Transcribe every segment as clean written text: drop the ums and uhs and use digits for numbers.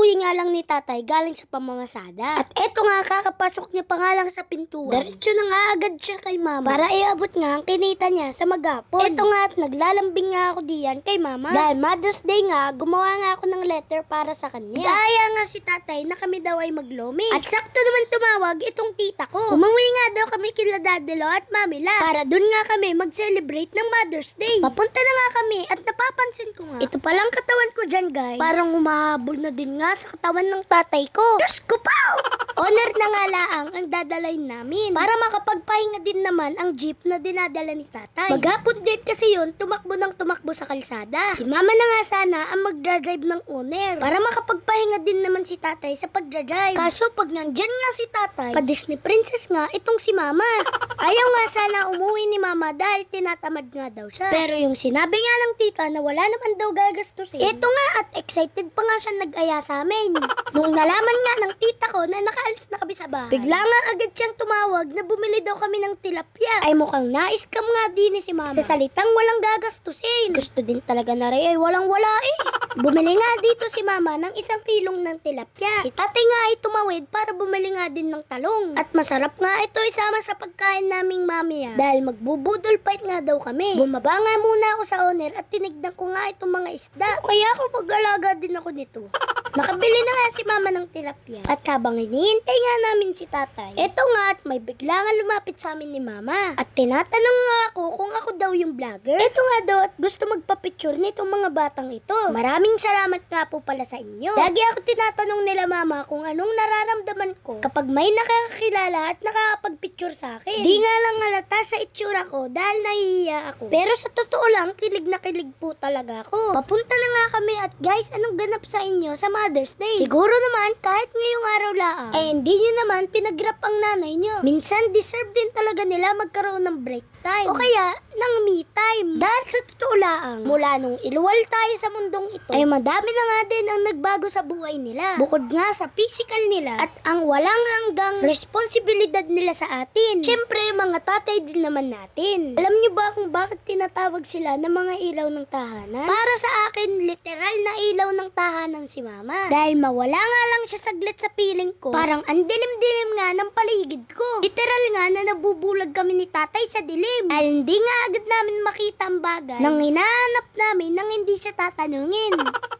Kakauwi nga lang ni tatay galing sa pamamasada. At eto nga, kakapasok niya pa nga lang sa pintuan. Diretso na nga agad siya kay mama para iabot nga ang kinita niya sa maghapon. Eto nga at naglalambing nga ako diyan kay mama. Dahil Mother's Day nga, gumawa nga ako ng letter para sa kanya. Kaya nga si tatay na kami daw ay maglomi. At sakto naman tumawag itong tita ko. Umuwi nga daw kami kila Daddy Lo at Mami La para dun nga kami mag-celebrate ng Mother's Day. Papunta na nga kami at napapansin ko nga, ito palang katawan ko dyan guys, parang umahabol na din nga sa katawan ng tatay ko. Diyos ko pa! Honor na nga laang ang dadalayin namin para makapagpahinga din naman ang jeep na dinadala ni tatay. Maghapon din kasi yun, tumakbo ng tumakbo sa kalsada. Si mama na nga sana ang magdadrive ng owner para makapagpahinga din naman si tatay sa pagdadrive. Kaso pag nandyan nga si tatay, pa Disney princess nga itong si mama. Ayaw nga sana umuwi ni mama dahil tinatamad nga daw siya. Pero yung sinabi nga ng tita na wala naman daw gagastusin, ito nga at excited pa nga siya nag-aya sa amin. Nung nalaman nga ng tita ko na nakaalis na kami sa bahay, bigla nga agad siyang tumawag na bumili daw kami ng tilapia. Ay mukhang na-scam nga din si mama. Sa salitang walang gagastusin. Gusto din talaga na rin ay walang wala eh. Bumili nga dito si mama ng 1 kilong ng tilapia. Si tatay nga ay tumawid para bumili nga din ng talong. At masarap nga ito isama sa pagkain naming mamiya. Dahil magbubudol fight nga daw kami. Bumaba nga muna ako sa owner at tinignan ko nga itong mga isda. Kaya ako mag-alaga din ako nito. Nakabili na nga si mama ng tilapia. At habang hinihintay nga namin si tatay, eto nga at may bigla nga lumapit sa amin ni mama. At tinatanong nga ako kung ako daw yung vlogger. Eto nga daw at gusto magpa-picture nitong mga batang ito. Maraming salamat nga po pala sa inyo. Lagi ako tinatanong nila mama kung anong nararamdaman ko kapag may nakakakilala at nakakapag-picture sa akin. Di nga lang halata sa itsura ko dahil nahihiya ako. Pero sa totoo lang, kilig na kilig po talaga ako. Papunta na nga kami at guys, anong ganap sa inyo sa Mother's Day? Siguro naman kahit ngayong araw laang, hindi nyo naman pinagrap ang nanay nyo. Minsan deserve din talaga nila magkaroon ng break time. O kaya, ng me time. Dahil sa totoo laang, mula nung iluwal tayo sa mundong ito, ay madami na nga din ang nagbago sa buhay nila. Bukod nga sa physical nila at ang walang hanggang responsibilidad nila sa atin. Siyempre, mga tatay din naman natin. Alam nyo ba kung bakit tinatawag sila ng mga ilaw ng tahanan? Para sa akin, literal na ilaw ng tahanan si mama. Dahil mawala nga lang siya saglit sa piling ko, parang ang dilim-dilim nga ng paligid ko. Literal nga na nabubulag kami ni tatay sa dilim. Dahil hindi nga agad namin makita ang bagay nang hinahanap namin nang hindi siya tatanungin.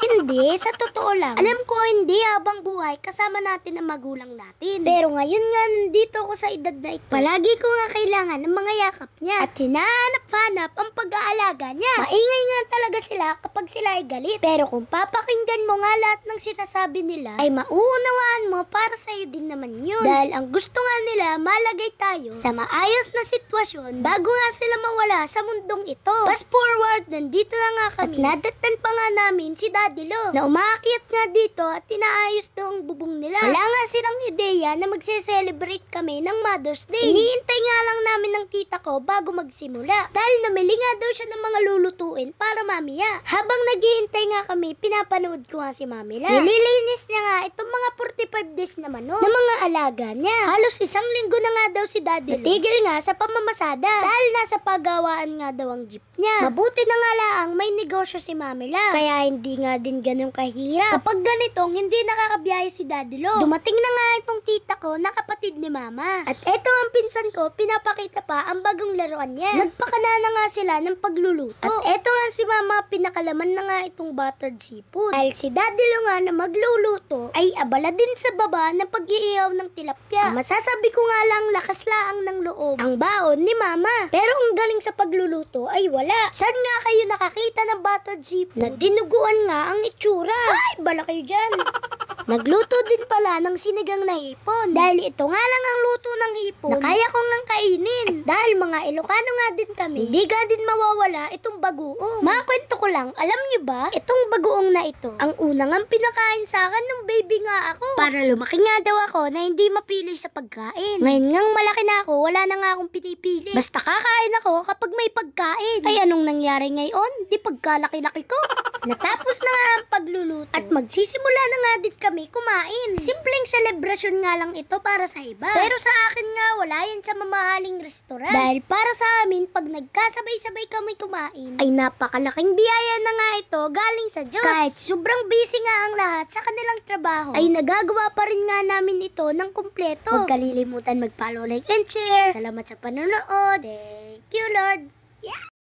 Hindi, sa totoo lang. Alam ko hindi habang buhay kasama natin ang magulang natin. Pero ngayon nga nandito ako sa edad na ito, palagi ko nga kailangan ng mga yakap niya at hinahanap-hanap ang pag-aalaga niya. Maingay nga talaga sila kapag sila ay galit. Pero kung papakinggan mo nga lahat ng sinasabi nila, ay mauunawaan mo para sa'yo din naman yun. Dahil ang gusto nga nila, malagay tayo sa maayos na sitwasyon bago nga sila mawala sa mundong ito. Fast forward, nandito na nga kami. At nadatnan pa nga namin si Daddy Lo na umaakyat nga dito at tinaayos daw ang bubong nila. Wala nga silang ideya na magse-celebrate kami ng Mother's Day. Iniintay nga lang namin ng tita ko bago magsimula. Dahil namili nga daw siya ng mga lulutuin para mamiya. Habang naghihintay nga kami, pinapanood ko nga si Mami La. Nililinis niya nga itong mga 45 days na manok ng mga alaga niya. Halos 1 linggo na nga daw si Daddy Lo. Natigil nga sa pamamasada dahil nasa pagawaan nga daw ang jeep niya. Mabuti na nga laang may negosyo si Mami La. Kaya hindi nga din ganun kahirap kapag ganitong hindi nakakabiyahe si Daddy Lo. Dumating na nga itong tita ko na kapatid ni Mama. At eto ang pinsan ko, pinapakita pa ang bagong laruan niya. Nagpakana na nga sila ng pagluluto. At eto nga si Mama, pinakalaman na nga itong buttered seafood. Dahil si Daddy Lo nga na magluluto ay abala din sa baba ng pag-iihaw ng tilapia. Masasabi ko nga lang lakas laang ng loob ang baon ni Mama. Pero ang galing sa pagluluto ay wala. Saan nga kayo nakakita ng buttered seafood na dinuguan nga ang itsura? Ay, bala kayo dyan. Nagluto din pala ng sinigang na hipon. Dahil ito nga lang ang luto ng hipon na kaya ko ngang kainin. At dahil mga Ilocano nga din kami, hindi nga din mawawala itong bagoong. Makwento ko lang, alam niyo ba, itong bagoong na ito, ang unang ang pinakain sa akin ng baby nga ako. Para lumaki nga daw ako na hindi mapili sa pagkain. Ngayon ngang malaki na ako, wala na nga akong pinipili. Basta kakain ako kapag may pagkain. Ay anong nangyari ngayon? Di pagkalaki-laki ko. Natapos na nga ang pagluluto at magsisimula na nga din kami kami kumain. Simpleng selebrasyon nga lang ito para sa iba. Pero sa akin nga, wala yan sa mamahaling restaurant. Dahil para sa amin, pag nagkasabay-sabay kami kumain, ay napakalaking biyaya na nga ito galing sa Diyos. Kahit sobrang busy nga ang lahat sa kanilang trabaho, ay nagagawa pa rin nga namin ito ng kumpleto. Huwag kalilimutan mag-follow, like, and share. Salamat sa panonood. Thank you, Lord. Yeah!